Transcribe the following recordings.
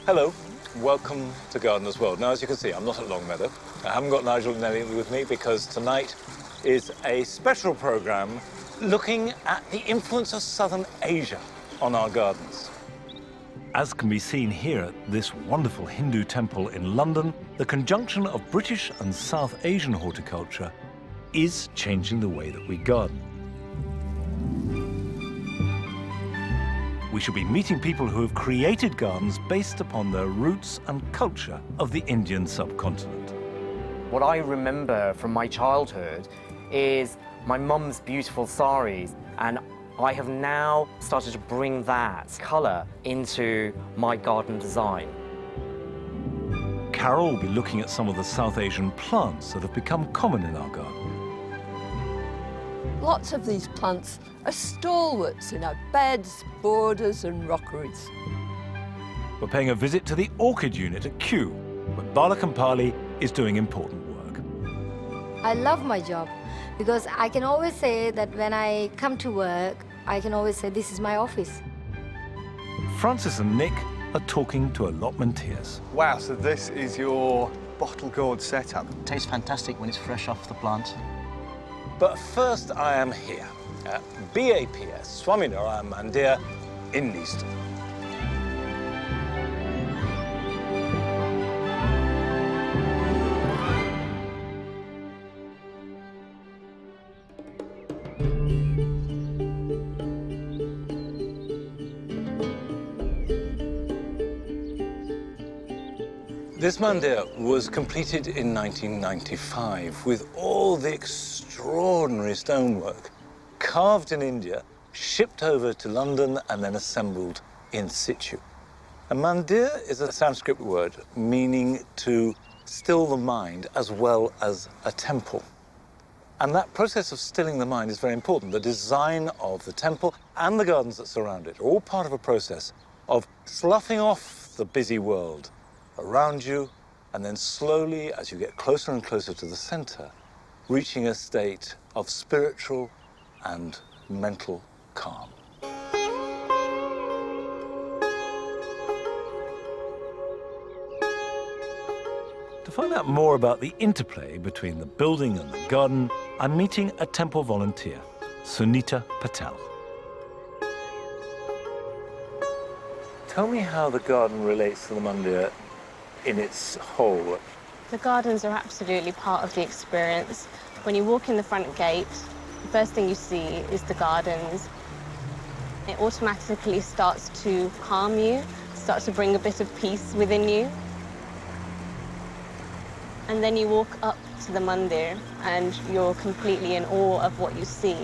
Hello, welcome to Gardener's World. Now, as you can see, I'm not at Longmeadow. I haven't got Nigel and Nelly with me because tonight is a special programme looking at the influence of Southern Asia on our gardens. As can be seen here at this wonderful Hindu temple in London, the conjunction of British and South Asian horticulture is changing the way that we garden. We shall be meeting people who have created gardens based upon the roots and culture of the Indian subcontinent. What I remember from my childhood is my mum's beautiful saris, and I have now started to bring that colour into my garden design. Carol will be looking at some of the South Asian plants that have become common in our garden. Lots of these plants are stalwarts in our beds, borders and rockeries. We're paying a visit to the orchid unit at Kew, where Bala Kampali is doing important work. I love my job because I can always say that when I come to work, I can always say this is my office. Francis and Nick are talking to allotmenteers. Wow, so this is your bottle gourd setup. Tastes fantastic when it's fresh off the plant. But first I am here at BAPS Swaminarayan Mandir in Leaston. This mandir was completed in 1995 with all the extraordinary stonework carved in India, shipped over to London and then assembled in situ. A mandir is a Sanskrit word meaning to still the mind as well as a temple. And that process of stilling the mind is very important. The design of the temple and the gardens that surround it are all part of a process of sloughing off the busy world around you, and then slowly, as you get closer and closer to the center, reaching a state of spiritual and mental calm. To find out more about the interplay between the building and the garden, I'm meeting a temple volunteer, Sunita Patel. Tell me how the garden relates to the mandir in its whole. The gardens are absolutely part of the experience. When you walk in the front gate, the first thing you see is the gardens. It automatically starts to calm you, starts to bring a bit of peace within you. And then you walk up to the mandir and you're completely in awe of what you see.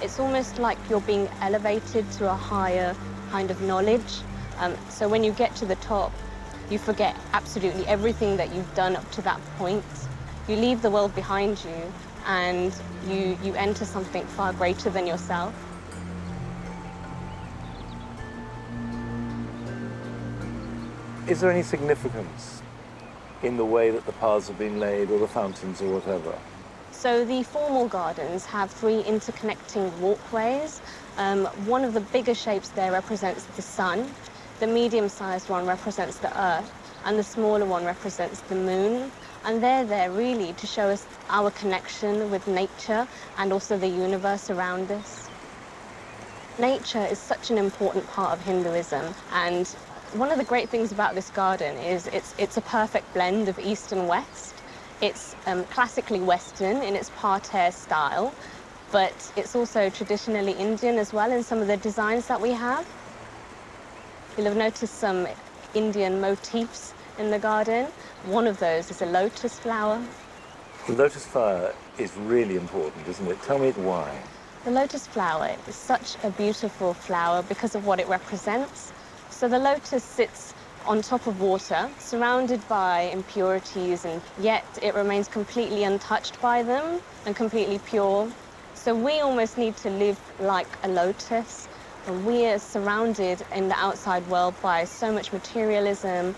It's almost like you're being elevated to a higher kind of knowledge. So when you get to the top, you forget absolutely everything that you've done up to that point. You leave the world behind you and you enter something far greater than yourself. Is there any significance in the way that the paths have been laid or the fountains or whatever? So the formal gardens have 3 interconnecting walkways. One of the bigger shapes there represents the sun. The medium-sized one represents the earth, and the smaller one represents the moon. And they're there really to show us our connection with nature and also the universe around us. Nature is such an important part of Hinduism, and one of the great things about this garden is it's a perfect blend of East and West. It's classically Western in its parterre style, but it's also traditionally Indian as well in some of the designs that we have. You'll have noticed some Indian motifs in the garden. One of those is a lotus flower. The lotus flower is really important, isn't it? Tell me why. The lotus flower is such a beautiful flower because of what it represents. So the lotus sits on top of water, surrounded by impurities, and yet it remains completely untouched by them and completely pure. So we almost need to live like a lotus. We are surrounded in the outside world by so much materialism,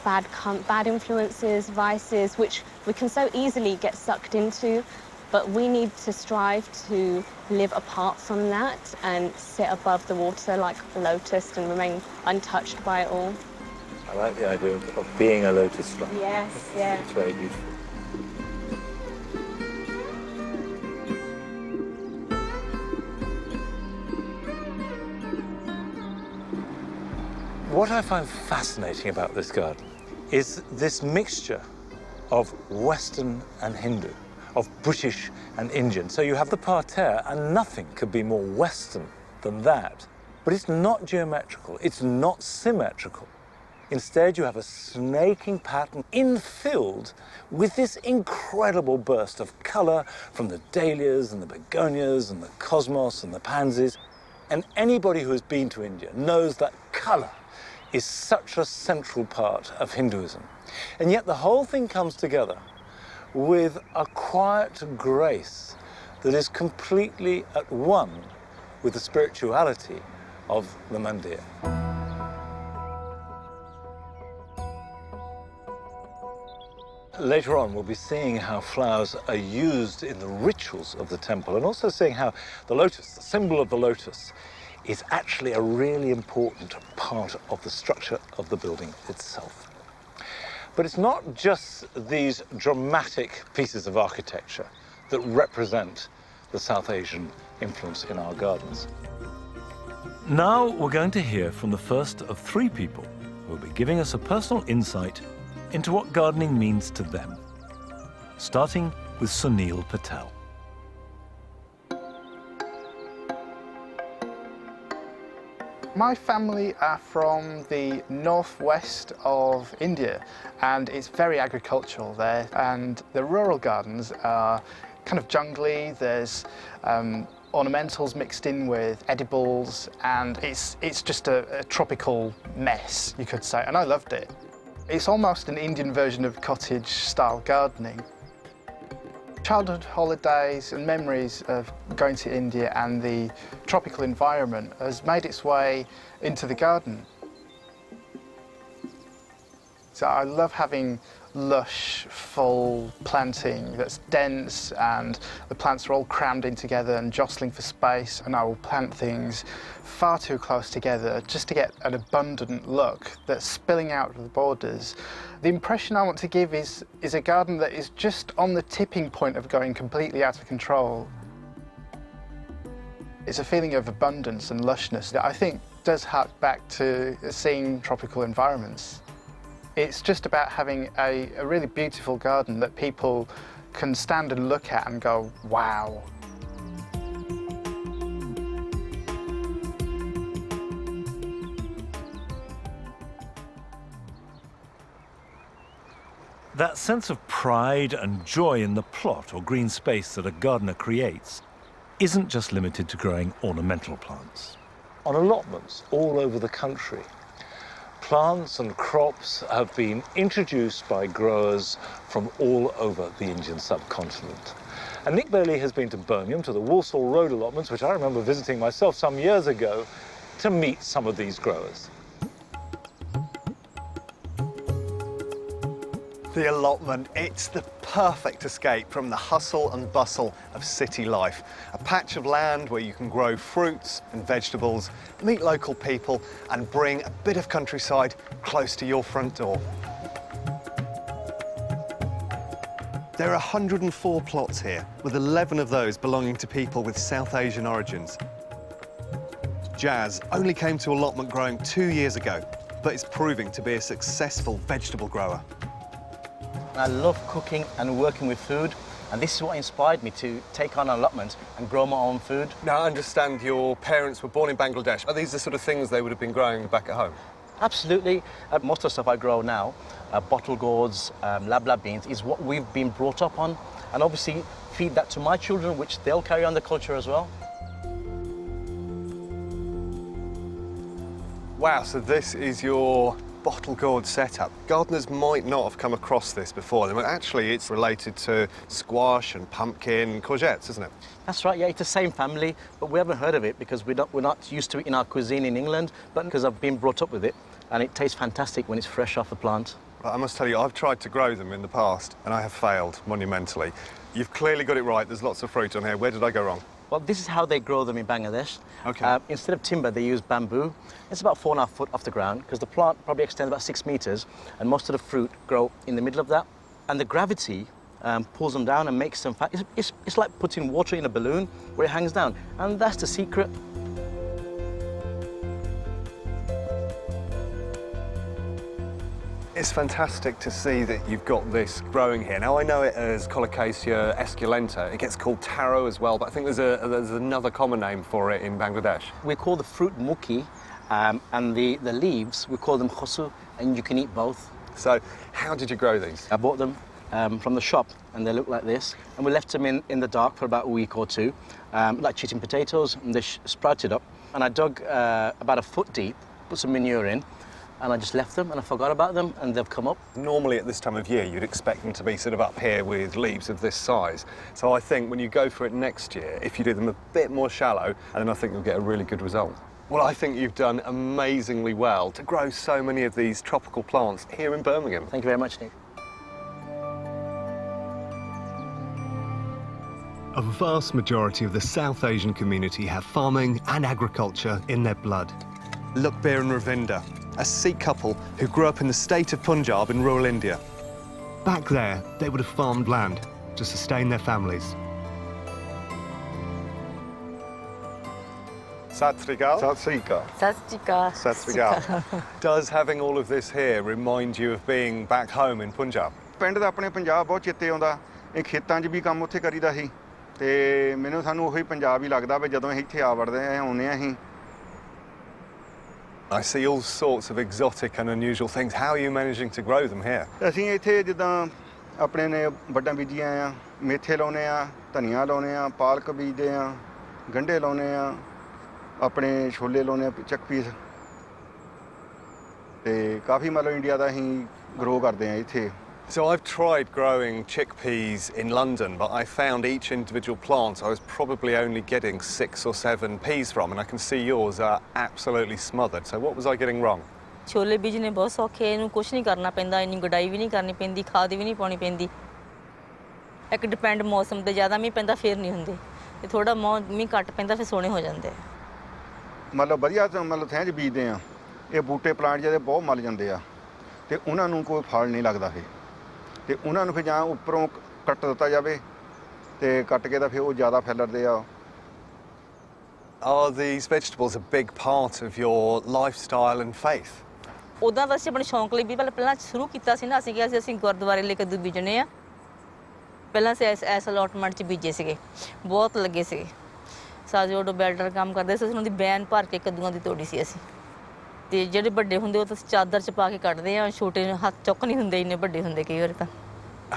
bad influences, vices, which we can so easily get sucked into. But we need to strive to live apart from that and sit above the water like a lotus and remain untouched by it all. I like the idea of being a lotus flower. Yes, yeah. It's very beautiful. What I find fascinating about this garden is this mixture of Western and Hindu, of British and Indian. So you have the parterre, and nothing could be more Western than that. But it's not geometrical, it's not symmetrical. Instead, you have a snaking pattern infilled with this incredible burst of colour from the dahlias and the begonias and the cosmos and the pansies. And anybody who has been to India knows that colour is such a central part of Hinduism. And yet the whole thing comes together with a quiet grace that is completely at one with the spirituality of the mandir. Later on, we'll be seeing how flowers are used in the rituals of the temple, and also seeing how the lotus, the symbol of the lotus, is actually a really important part of the structure of the building itself. But it's not just these dramatic pieces of architecture that represent the South Asian influence in our gardens. Now we're going to hear from the first of three people who will be giving us a personal insight into what gardening means to them, starting with Sunil Patel. My family are from the northwest of India, and it's very agricultural there, and the rural gardens are kind of jungly. There's ornamentals mixed in with edibles, and it's just a tropical mess, you could say, and I loved it. It's almost an Indian version of cottage-style gardening. Childhood holidays and memories of going to India and the tropical environment has made its way into the garden. So I love having lush, full planting that's dense, and the plants are all crammed in together and jostling for space, and I will plant things far too close together just to get an abundant look that's spilling out of the borders. The impression I want to give is a garden that is just on the tipping point of going completely out of control. It's a feeling of abundance and lushness that I think does hark back to seeing tropical environments. It's just about having a really beautiful garden that people can stand and look at and go, wow. That sense of pride and joy in the plot or green space that a gardener creates isn't just limited to growing ornamental plants. On allotments all over the country, plants and crops have been introduced by growers from all over the Indian subcontinent. And Nick Bailey has been to Birmingham, to the Walsall Road allotments, which I remember visiting myself some years ago, to meet some of these growers. The allotment, it's the perfect escape from the hustle and bustle of city life. A patch of land where you can grow fruits and vegetables, meet local people, and bring a bit of countryside close to your front door. There are 104 plots here, with 11 of those belonging to people with South Asian origins. Jazz only came to allotment growing 2 years ago, but is proving to be a successful vegetable grower. I love cooking and working with food, and this is what inspired me to take on an allotment and grow my own food. Now, I understand your parents were born in Bangladesh. Are these the sort of things they would have been growing back at home? Absolutely. Most of the stuff I grow now, bottle gourds, lab beans, is what we've been brought up on, and obviously feed that to my children, which they'll carry on the culture as well. Wow, so this is your bottle gourd setup. Gardeners might not have come across this before, but actually it's related to squash and pumpkin and courgettes, isn't it? That's right, yeah, it's the same family, but we haven't heard of it because we're not used to it in our cuisine in England, but because I've been brought up with it, and it tastes fantastic when it's fresh off the plant. But I must tell you, I've tried to grow them in the past, and I have failed monumentally. You've clearly got it right. There's lots of fruit on here. Where did I go wrong? Well, this is how they grow them in Bangladesh. Okay. Instead of timber, they use bamboo. It's about 4.5 foot off the ground because the plant probably extends about 6 meters, and most of the fruit grow in the middle of that. And the gravity pulls them down and makes them fat. It's like putting water in a balloon where it hangs down, and that's the secret. It's fantastic to see that you've got this growing here. Now, I know it as Colocasia esculenta. It gets called taro as well, but I think there's another common name for it in Bangladesh. We call the fruit muki, and the leaves, we call them khosu, and you can eat both. So, how did you grow these? I bought them from the shop, and they look like this. And we left them in the dark for about a week or two, like chitin potatoes, and they sprouted up. And I dug about a foot deep, put some manure in, and I just left them, and I forgot about them, and they've come up. Normally at this time of year, you'd expect them to be sort of up here with leaves of this size. So I think when you go for it next year, if you do them a bit more shallow, then I think you'll get a really good result. Well, I think you've done amazingly well to grow so many of these tropical plants here in Birmingham. Thank you very much, Nick. A vast majority of the South Asian community have farming and agriculture in their blood. Lukbir and Ravinder, a Sikh couple who grew up in the state of Punjab in rural India. Back there, they would have farmed land to sustain their families. Sat Sri Akal. Sat Sri Akal. Sat Sri Akal. Sat Sri Akal. Does having all of this here remind you of being back home in Punjab? ਪਿੰਡ ਦਾ ਆਪਣੇ ਪੰਜਾਬ ਬਹੁਤ ਚੇਤੇ ਆਉਂਦਾ ਇਹ ਖੇਤਾਂ 'ਚ ਵੀ ਕੰਮ ਉੱਥੇ ਕਰੀਦਾ ਸੀ ਤੇ ਮੈਨੂੰ ਸਾਨੂੰ ਉਹੀ ਪੰਜਾਬ ਹੀ ਲੱਗਦਾ ਵੀ ਜਦੋਂ ਅਸੀਂ ਇੱਥੇ ਆ ਵੜਦੇ ਆ ਆਉਂਦੇ ਆ ਅਸੀਂ I see all sorts of exotic and unusual things. How are you managing to grow them here? ਅਸੀਂ ਇੱਥੇ ਜਿੱਦਾਂ ਆਪਣੇ ਨੇ ਵੱਡਾਂ ਬੀਜੀਆਂ ਆ ਮੇਥੇ ਲਾਉਨੇ ਆ ਧਨੀਆ ਲਾਉਨੇ ਆ ਪਾਲਕ ਬੀਜਦੇ ਆ ਗੰਢੇ ਲਾਉਨੇ ਆ ਆਪਣੇ ਛੋਲੇ ਲਾਉਨੇ ਆ ਚੱਕਪੀਸ ਤੇ ਕਾਫੀ ਮਤਲਬ ਇੰਡੀਆ ਦਾ ਅਸੀਂ ਗਰੋ ਕਰਦੇ ਆ ਇੱਥੇ So I've tried growing chickpeas in London, but I found each individual plant I was probably only getting 6 or 7 peas from, and I can see yours are absolutely smothered. So what was I getting wrong? ਛੋਲੇ ਬੀਜਣੇ ਬਹੁਤ ਸੌਖੇ ਇਹਨੂੰ ਕੁਝ ਨਹੀਂ ਕਰਨਾ ਪੈਂਦਾ ਇੰਨੀ ਗੁਡਾਈ ਵੀ ਨਹੀਂ ਕਰਨੀ ਪੈਂਦੀ ਖਾਦ ਵੀ ਨਹੀਂ ਪਾਉਣੀ ਪੈਂਦੀ ਇੱਕ ਡਿਪੈਂਡ ਮੌਸਮ ਤੇ ਜ਼ਿਆਦਾ ਮੀਂਹ ਪੈਂਦਾ ਫੇਰ ਨਹੀਂ ਹੁੰਦੇ ਤੇ ਥੋੜਾ ਮੀਂਹ ਘੱਟ ਪੈਂਦਾ ਫਿਰ ਸੋਹਣੇ ਹੋ ਜਾਂਦੇ ਮਤਲਬ ਵਧੀਆ ਮਤਲਬ ਥੈਂ 'ਚ ਬੀਜਦੇ ਆ ਇਹ ਬੂਟੇ ਪਲਾਂਟ ਜਿਹਦੇ ਬਹੁਤ ਮੱਲ ਜਾਂਦੇ ਆ ਤੇ ਉਹਨਾਂ ਨੂੰ ਕੋਈ ਫਲ ਨਹੀਂ ਲੱਗਦਾ ਫਿਰ ਤੇ ਉਹਨਾਂ ਨੂੰ ਫਿਰ ਜਾਂ ਉੱਪਰੋਂ ਕੱਟ ਦਿੱਤਾ ਜਾਵੇ ਤੇ ਕੱਟ ਕੇ ਤਾਂ ਫਿਰ ਉਹ ਜ਼ਿਆਦਾ ਫੈਲਦੇ ਆ Are these vegetables a big part of your lifestyle and faith? ਉਦਾਂ ਤਾਂ ਅਸੀਂ ਆਪਣੇ ਸ਼ੌਂਕ ਲਈ ਵੀ ਪਹਿਲਾਂ ਸ਼ੁਰੂ ਕੀਤਾ ਸੀ ਨਾ ਅਸੀਂ ਕਿਹਾ ਸੀ ਅਸੀਂ ਗੁਰਦੁਆਰੇ ਲਈ ਕੱਦੂ ਬੀਜਣੇ ਆ ਪਹਿਲਾਂ ਅਸੀਂ ਐਸ ਅਲੋਟਮੈਂਟ 'ਚ ਬੀਜੇ ਸੀਗੇ ਬਹੁਤ ਲੱਗੇ ਸੀਗੇ ਸਾਜੋ ਡੋ ਬੈਲਡਰ ਕੰਮ ਕਰਦੇ ਸੀ ਉਹਨਾਂ ਦੀ ਬੈਨ ਭਰ ਕੇ ਕੱਦੂਆਂ ਦੀ ਤੋੜੀ ਸੀ ਅਸੀਂ ਤੇ ਜਿਹੜੇ ਵੱਡੇ ਹੁੰਦੇ ਉਹ ਤਾਂ ਚਾਦਰ 'ਚ ਪਾ ਕੇ ਕੱਢਦੇ ਆ ਛੋਟੇ ਹੱਥ ਚੁੱਕ ਨਹੀਂ ਹੁੰਦੇ ਇੰਨੇ ਵੱਡੇ ਹੁੰਦੇ ਕਈ ਵਾਰ ਤਾਂ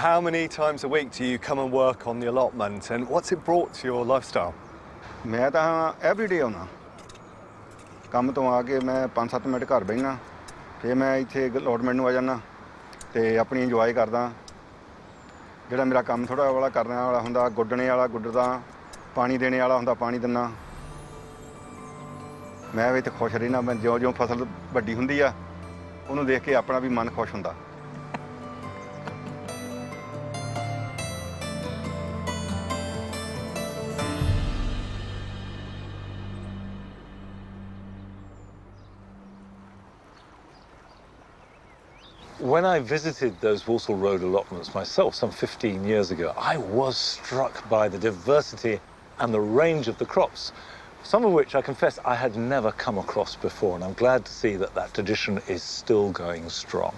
How many times a week do you come and work on the allotment, and what's it brought to your lifestyle? ਮੈਂ ਤਾਂ ਐਵਰੀਡੇ ਆਉਣਾ ਕੰਮ ਤੋਂ ਆ ਕੇ ਮੈਂ 5-7 ਮਿੰਟ ਘਰ ਬਹਿਣਾ ਫਿਰ ਮੈਂ ਇੱਥੇ ਅਲੋਟਮੈਂਟ ਨੂੰ ਆ ਜਾਂਦਾ ਤੇ ਆਪਣੀ ਇੰਜੋਏ ਕਰਦਾ ਜਿਹੜਾ ਮੇਰਾ ਕੰਮ ਥੋੜਾ ਵਾਲਾ ਕਰਨ ਵਾਲਾ ਹੁੰਦਾ ਗੁੱਡਣੇ ਵਾਲਾ ਗੁੱਡਦਾ ਪਾਣੀ ਦੇਣੇ ਵਾਲਾ ਹੁੰਦਾ ਪਾਣੀ ਦਿੰਦਾ ਮੈਂ ਵੀ ਤੇ ਖੁਸ਼ ਰਹਿਣਾ ਮੈਂ ਜਿਉਂ ਫਸਲ ਵੱਡੀ ਹੁੰਦੀ ਆ ਉਹਨੂੰ ਦੇਖ ਕੇ ਆਪਣਾ ਵੀ ਮਨ ਖੁਸ਼ ਹੁੰਦਾ When I visited those Walsall Road allotments myself some 15 years ago, I was struck by the diversity and the range of the crops, some of which I confess I had never come across before, and I'm glad to see that that tradition is still going strong.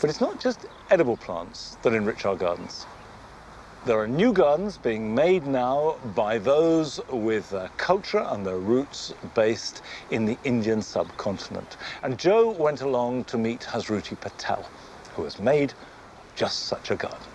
But it's not just edible plants that enrich our gardens. There are new gardens being made now by those with culture and their roots based in the Indian subcontinent. And Joe went along to meet Hasruti Patel, who has made just such a garden.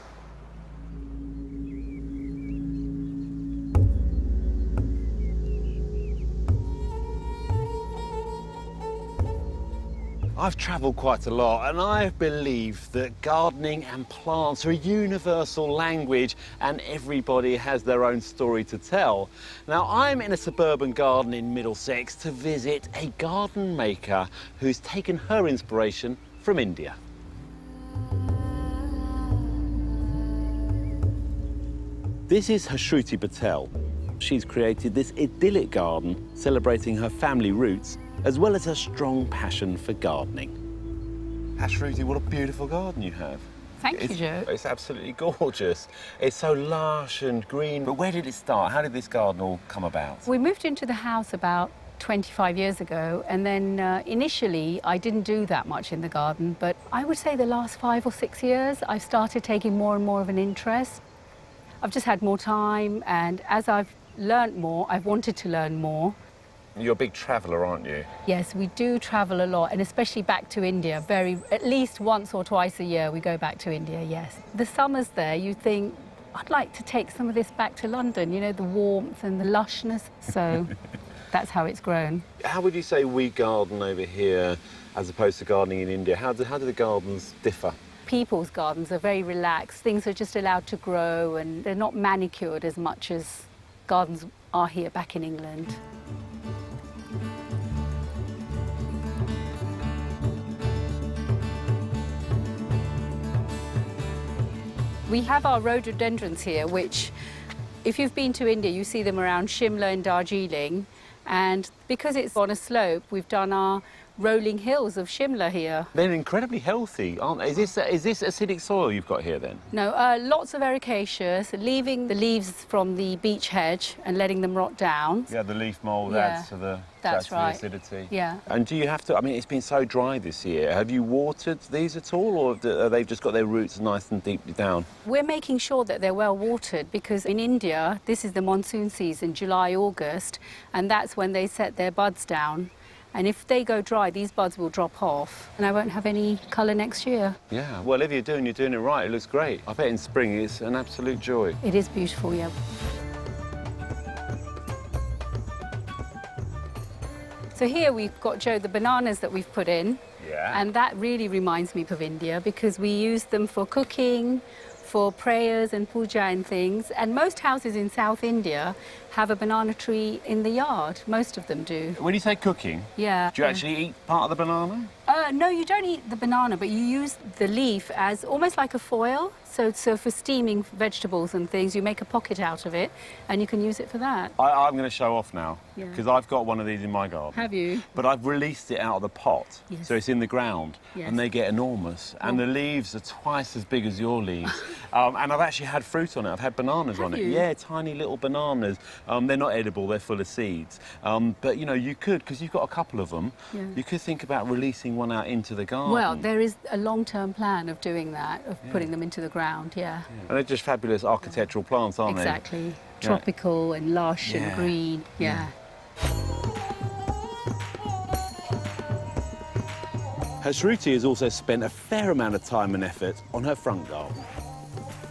I've travelled quite a lot, and I believe that gardening and plants are a universal language and everybody has their own story to tell. Now, I'm in a suburban garden in Middlesex to visit a garden maker who's taken her inspiration from India. This is Hashruti Patel. She's created this idyllic garden celebrating her family roots as well as her strong passion for gardening. Hashruti, what a beautiful garden you have. Thank you, Joe. It's absolutely gorgeous. It's so lush and green. But where did it start? How did this garden all come about? We moved into the house about 25 years ago, and then initially I didn't do that much in the garden, but I would say the last 5 or 6 years I've started taking more and more of an interest. I've just had more time, and as I've learnt more, I've wanted to learn more. You're a big traveller, aren't you? Yes, we do travel a lot, and especially back to India. At least once or twice a year we go back to India, yes. The summers there, you think, I'd like to take some of this back to London, you know, the warmth and the lushness, so that's how it's grown. How would you say we garden over here as opposed to gardening in India? How do the gardens differ? People's gardens are very relaxed. Things are just allowed to grow, and they're not manicured as much as gardens are here back in England. We have our rhododendrons here, which, if you've been to India, you see them around Shimla and Darjeeling. And because it's on a slope, we've done our rolling hills of Shimla here. They're incredibly healthy, aren't they? Is this acidic soil you've got here, then? No, lots of ericaceous, leaving the leaves from the beech hedge and letting them rot down. Yeah, the leaf mould Yeah, adds to the that's right. acidity. Yeah. And do you have to, I mean, it's been so dry this year. Have you watered these at all, or have they just got their roots nice and deeply down? We're making sure that they're well watered, because in India, this is the monsoon season, July, August, and that's when they set their buds down. And if they go dry, these buds will drop off, and I won't have any colour next year. Yeah, well, if you're doing it right. It looks great. I bet in spring it's an absolute joy. It is beautiful, yeah. So here we've got, Joe, the bananas that we've put in. Yeah. And that really reminds me of India, because we use them for cooking, for prayers and puja and things. And most houses in South India have a banana tree in the yard. Most of them do. When you say cooking, yeah. do you actually eat part of the banana? No, you don't eat the banana, but you use the leaf as almost like a foil. So for steaming vegetables and things, you make a pocket out of it, and you can use it for that. I'm going to show off now, Yeah. because I've got one of these in my garden. Have you? But I've released it out of the pot, Yes. so it's in the ground, Yes. and they get enormous. And the leaves are twice as big as your leaves. And I've actually had fruit on it. I've had bananas on it. you? Yeah, tiny little bananas. They're not edible, they're full of seeds. But, you know, you could, because you've got a couple of them, Yeah. you could think about releasing one out into the garden. Well, there is a long-term plan of doing that, of putting them into the ground, yeah. And they're just fabulous architectural plants, aren't they? Exactly. Tropical and lush and green, yeah. Hashruti has also spent a fair amount of time and effort on her front garden.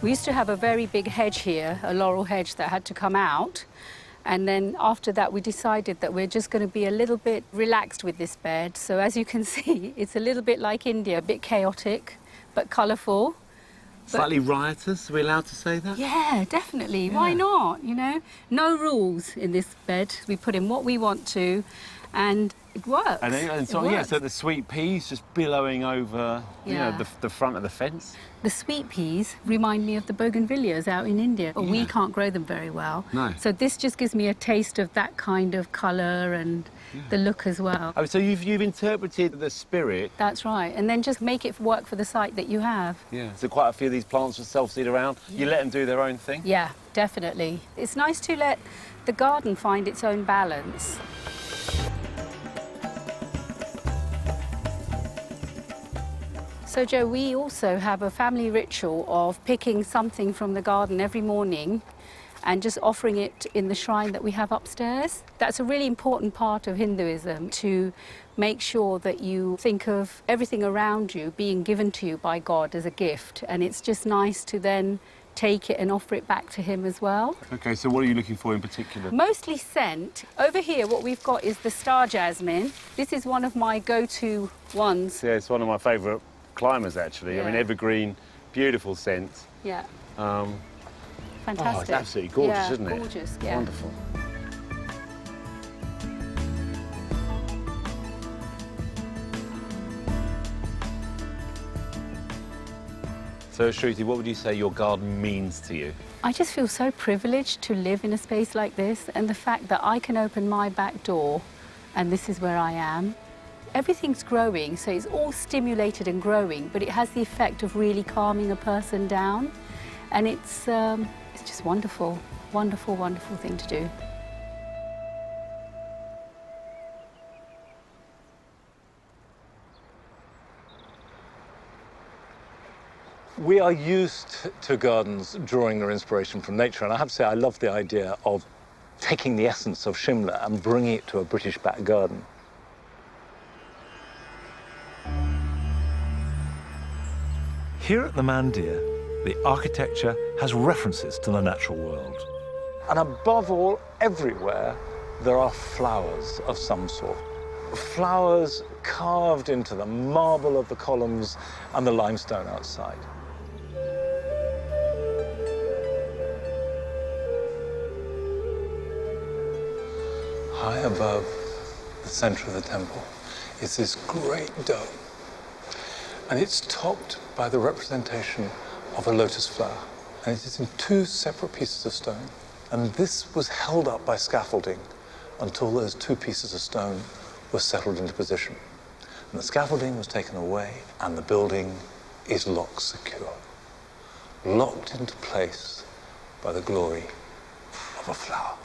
We used to have a very big hedge here, a laurel hedge that had to come out. And then after that, we decided that we're just going to be a little bit relaxed with this bed. So as you can see, it's a little bit like India, a bit chaotic, but colourful. Slightly riotous, are we allowed to say that? Yeah, definitely. Yeah. Why not, you know? No rules in this bed. We put in what we want to, and it works. And so, yeah, so the sweet peas just billowing over, you know, Yeah. the front of the fence. The sweet peas remind me of the bougainvilleas out in India. Yeah. We can't grow them very well. No. So this just gives me a taste of that kind of colour and the look as well. Oh, so you've interpreted the spirit. That's right. And then just make it work for the site that you have. Yeah. So quite a few of these plants just self-seed around. You let them do their own thing. Yeah, definitely. It's nice to let the garden find its own balance. So, Joe, we also have a family ritual of picking something from the garden every morning and just offering it in the shrine that we have upstairs. That's a really important part of Hinduism, to make sure that you think of everything around you being given to you by God as a gift. And it's just nice to then take it and offer it back to him as well. OK, so what are you looking for in particular? Mostly scent. Over here, what we've got is the star jasmine. This is one of my go-to ones. Yeah, it's one of my favourite climbers, actually. Yeah. I mean, evergreen, beautiful scent. Yeah. Fantastic. Oh, it's absolutely gorgeous, isn't it? Gorgeous, yeah. Wonderful. So, Shruti, what would you say your garden means to you? I just feel so privileged to live in a space like this, and the fact that I can open my back door and this is where I am. Everything's growing, so it's all stimulated and growing, but it has the effect of really calming a person down. And it's just wonderful, wonderful, wonderful thing to do. We are used to gardens drawing their inspiration from nature, and I have to say I love the idea of taking the essence of Shimla and bringing it to a British back garden. Here at the Mandir, the architecture has references to the natural world. And above all, everywhere, there are flowers of some sort. Flowers carved into the marble of the columns and the limestone outside. High above the center of the temple is this great dome, and it's topped by the representation of a lotus flower, and it is in two separate pieces of stone. And this was held up by scaffolding until those two pieces of stone were settled into position. And the scaffolding was taken away, and the building is locked secure, locked into place by the glory of a flower.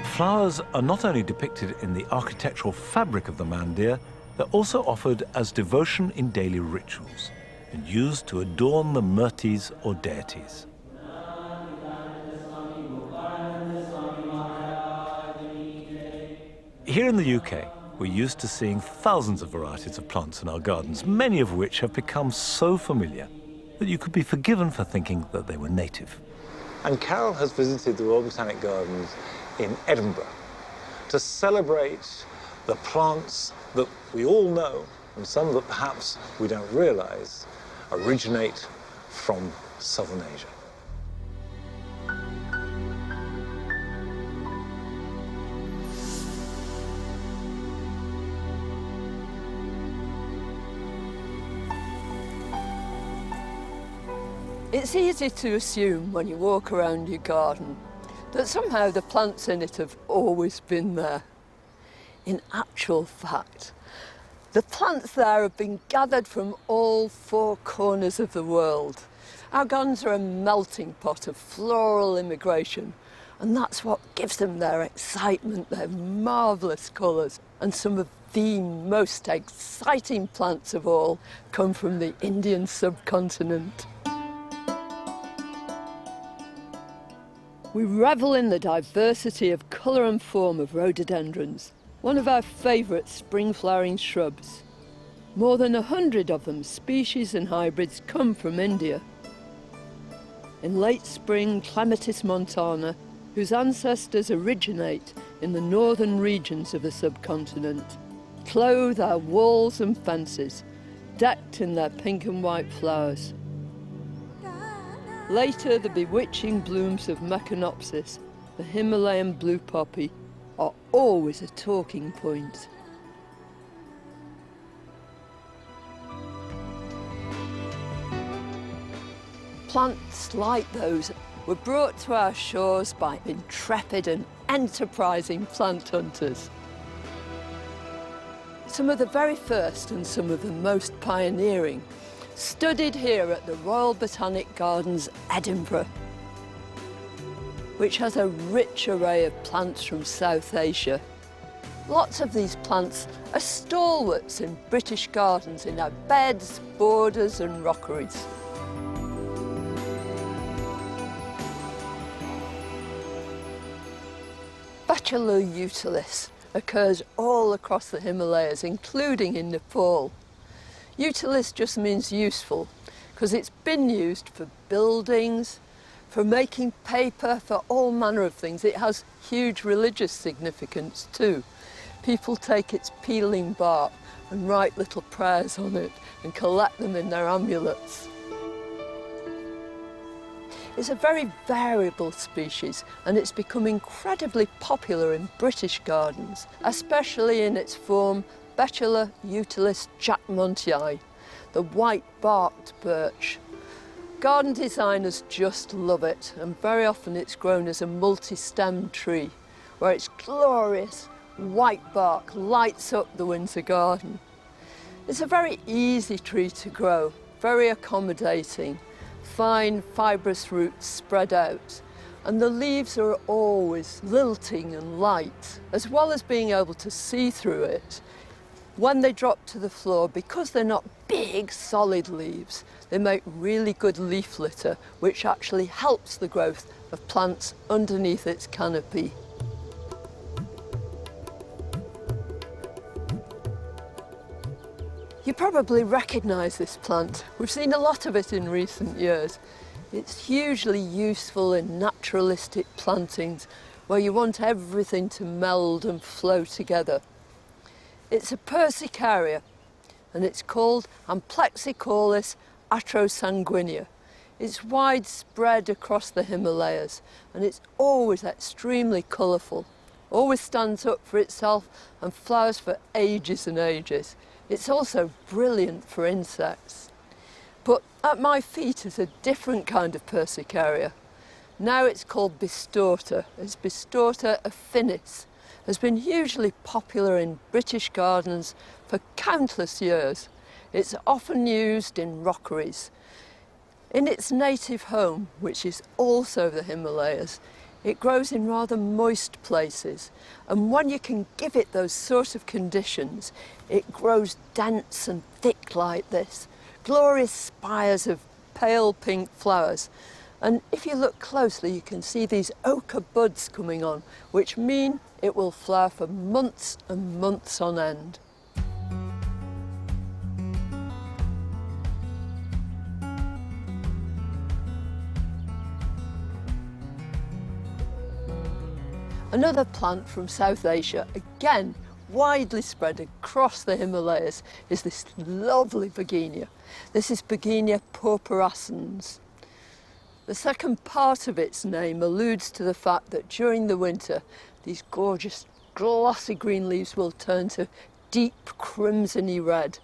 Flowers are not only depicted in the architectural fabric of the Mandir, they're also offered as devotion in daily rituals and used to adorn the murtis or deities. Here in the UK, we're used to seeing thousands of varieties of plants in our gardens, many of which have become so familiar that you could be forgiven for thinking that they were native. And Carol has visited the Royal Botanic Gardens in Edinburgh to celebrate the plants that we all know, and some that perhaps we don't realize, originate from Southern Asia. It's easy to assume when you walk around your garden that somehow the plants in it have always been there. In actual fact, the plants there have been gathered from all four corners of the world. Our gardens are a melting pot of floral immigration, and that's what gives them their excitement, their marvellous colours. And some of the most exciting plants of all come from the Indian subcontinent. We revel in the diversity of colour and form of rhododendrons, one of our favourite spring-flowering shrubs. More than 100 of them, species and hybrids, come from India. In late spring, Clematis montana, whose ancestors originate in the northern regions of the subcontinent, clothe our walls and fences, decked in their pink and white flowers. Later, the bewitching blooms of Meconopsis, the Himalayan blue poppy, are always a talking point. Plants like those were brought to our shores by intrepid and enterprising plant hunters. Some of the very first and some of the most pioneering studied here at the Royal Botanic Gardens, Edinburgh, which has a rich array of plants from South Asia. Lots of these plants are stalwarts in British gardens in our beds, borders and rockeries. Bachelor utilis occurs all across the Himalayas, including in Nepal. Utilis just means useful, because it's been used for buildings, for making paper, for all manner of things. It has huge religious significance too. People take its peeling bark and write little prayers on it and collect them in their amulets. It's a very variable species and it's become incredibly popular in British gardens, especially in its form Betula utilis jackmontii, the white-barked birch. Garden designers just love it, and very often it's grown as a multi-stemmed tree, where its glorious white bark lights up the winter garden. It's a very easy tree to grow, very accommodating, fine fibrous roots spread out, and the leaves are always lilting and light, as well as being able to see through it. When they drop to the floor, because they're not big, solid leaves, they make really good leaf litter, which actually helps the growth of plants underneath its canopy. You probably recognise this plant. We've seen a lot of it in recent years. It's hugely useful in naturalistic plantings where you want everything to meld and flow together. It's a Persicaria, and it's called Amplexicornis atrosanguinea. It's widespread across the Himalayas, and it's always extremely colourful, always stands up for itself and flowers for ages and ages. It's also brilliant for insects. But at my feet is a different kind of Persicaria. Now it's called Bistorta. It's Bistorta affinis. Has been hugely popular in British gardens for countless years. It's often used in rockeries. In its native home, which is also the Himalayas, it grows in rather moist places, and when you can give it those sort of conditions, it grows dense and thick like this, glorious spires of pale pink flowers. And if you look closely, you can see these ochre buds coming on, which mean it will flower for months and months on end. Another plant from South Asia, again widely spread across the Himalayas, is this lovely begonia. This is Begonia purpurascens. The second part of its name alludes to the fact that during the winter, these gorgeous glossy green leaves will turn to deep crimsony red.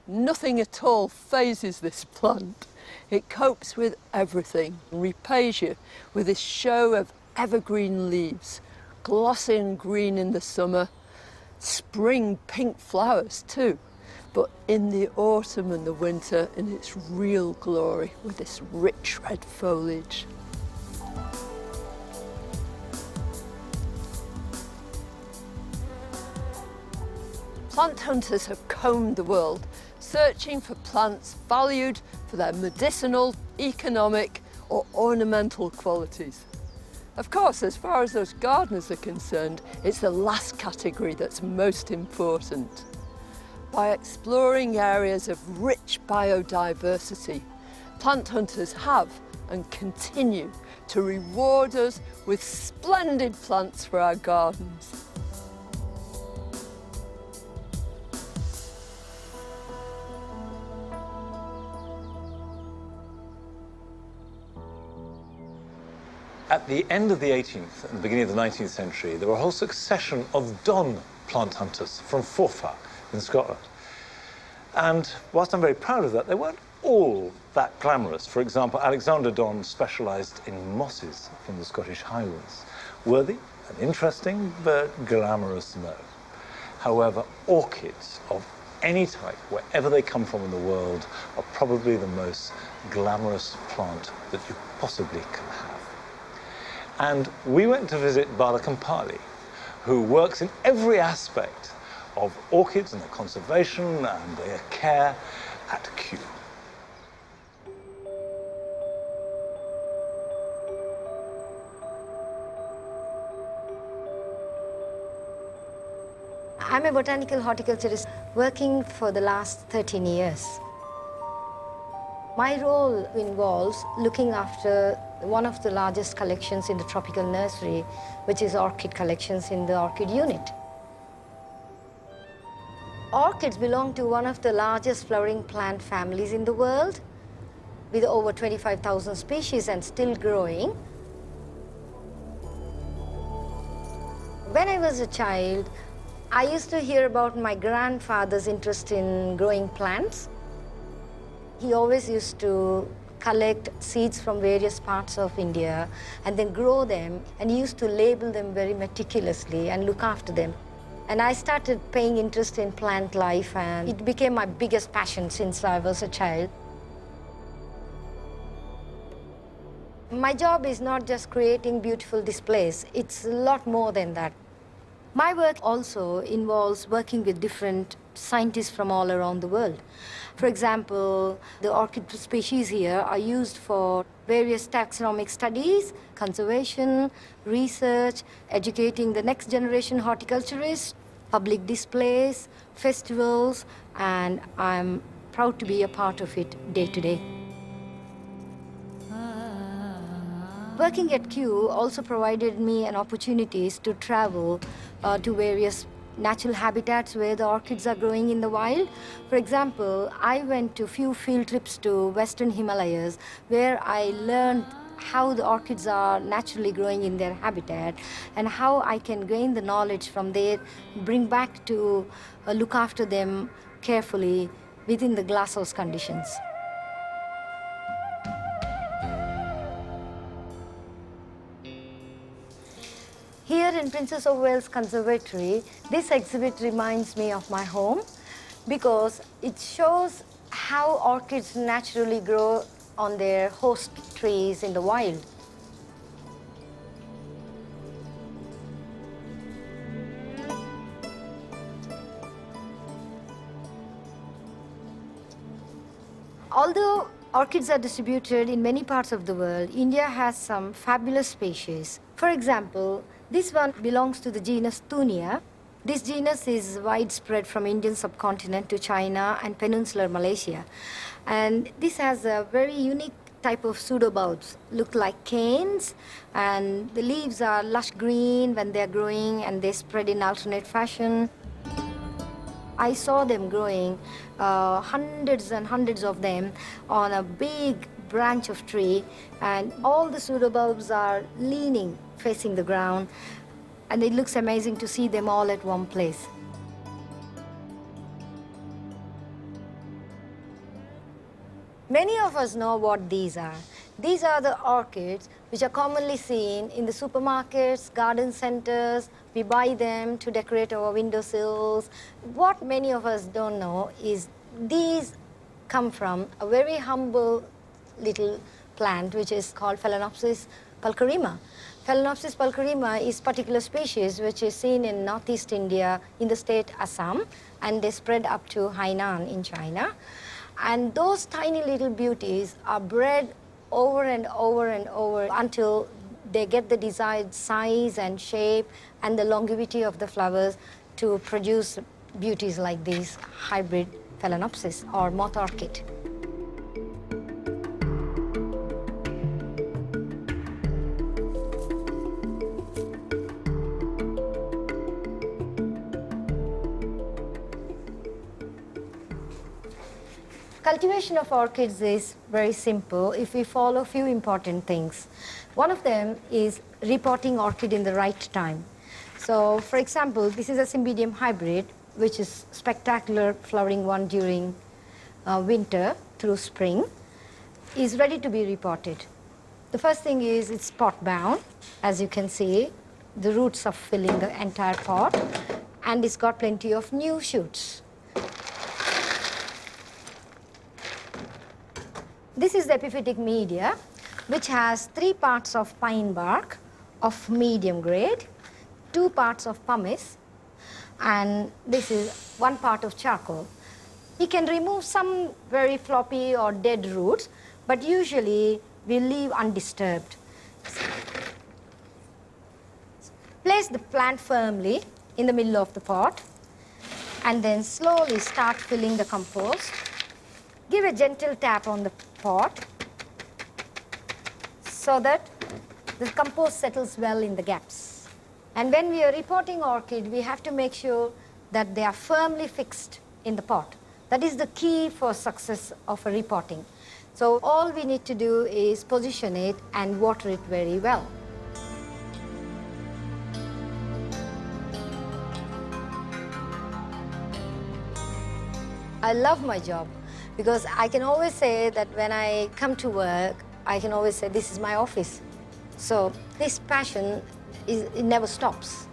Nothing at all phases this plant. It copes with everything and repays you with this show of evergreen leaves, glossy and green in the summer, spring pink flowers too, but in the autumn and the winter in its real glory with this rich red foliage. Plant hunters have combed the world, searching for plants valued for their medicinal, economic or ornamental qualities. Of course, as far as those gardeners are concerned, it's the last category that's most important. By exploring areas of rich biodiversity, plant hunters have and continue to reward us with splendid plants for our gardens. At the end of the 18th and the beginning of the 19th century, there were a whole succession of Don plant hunters from Forfar in Scotland. And whilst I'm very proud of that, they weren't all that glamorous. For example, Alexander Don specialised in mosses from the Scottish Highlands. Worthy and interesting, but glamorous, no. However, orchids of any type, wherever they come from in the world, are probably the most glamorous plant that you possibly can have. And we went to visit Bala Kampali, who works in every aspect of orchids and their conservation and their care at Kew. I'm a botanical horticulturist working for the last 13 years. My role involves looking after one of the largest collections in the tropical nursery, which is orchid collections in the orchid unit. Orchids belong to one of the largest flowering plant families in the world. with over 25,000 species and still growing. When I was a child, I used to hear about my grandfather's interest in growing plants. He always used to collect seeds from various parts of India and then grow them, and he used to label them very meticulously and look after them. And I started paying interest in plant life, and it became my biggest passion since I was a child. My job is not just creating beautiful displays, it's a lot more than that. My work also involves working with different scientists from all around the world. For example, the orchid species here are used for various taxonomic studies, conservation, research, educating the next generation horticulturists, public displays, festivals, and I'm proud to be a part of it day to day. Working at Kew also provided me an opportunities to travel to various natural habitats where the orchids are growing in the wild. For example, I went to few field trips to Western Himalayas where I learned how the orchids are naturally growing in their habitat and how I can gain the knowledge from there, bring back to look after them carefully within the glasshouse conditions. Here in Princess of Wales Conservatory, this exhibit reminds me of my home because it shows how orchids naturally grow on their host trees in the wild. Although orchids are distributed in many parts of the world, India has some fabulous species. For example, this one belongs to the genus Thunia. This genus is widespread from Indian subcontinent to China and peninsular Malaysia. And this has a very unique type of pseudobulbs, look like canes, and the leaves are lush green when they're growing and they spread in alternate fashion. I saw them growing, hundreds and hundreds of them on a big branch of tree, and all the pseudobulbs are leaning, facing the ground, and it looks amazing to see them all at one place. Many of us know what these are. These are the orchids which are commonly seen in the supermarkets, garden centers. We buy them to decorate our windowsills. What many of us don't know is these come from a very humble little plant which is called Phalaenopsis pulcherrima. Phalaenopsis pulcherrima is a particular species which is seen in northeast India in the state Assam, and they spread up to Hainan in China. And those tiny little beauties are bred over and over and over until they get the desired size and shape and the longevity of the flowers to produce beauties like these hybrid Phalaenopsis or moth orchid. Cultivation of orchids is very simple if we follow a few important things. One of them is repotting orchid in the right time. So, for example, this is a Cymbidium hybrid, which is spectacular flowering one during winter through spring, is ready to be repotted. The first thing is it's pot bound. As you can see, the roots are filling the entire pot, and it's got plenty of new shoots. This is the epiphytic media, which has 3 parts of pine bark of medium grade, 2 parts of pumice, and this is 1 part of charcoal. We can remove some very floppy or dead roots, but usually we leave undisturbed. Place the plant firmly in the middle of the pot, and then slowly start filling the compost. Give a gentle tap on the pot so that the compost settles well in the gaps. And when we are repotting orchid, we have to make sure that they are firmly fixed in the pot. That is the key for success of a repotting. So all we need to do is position it and water it very well. I love my job because I can always say that when I come to work, I can always say this is my office. So this passion, it never stops.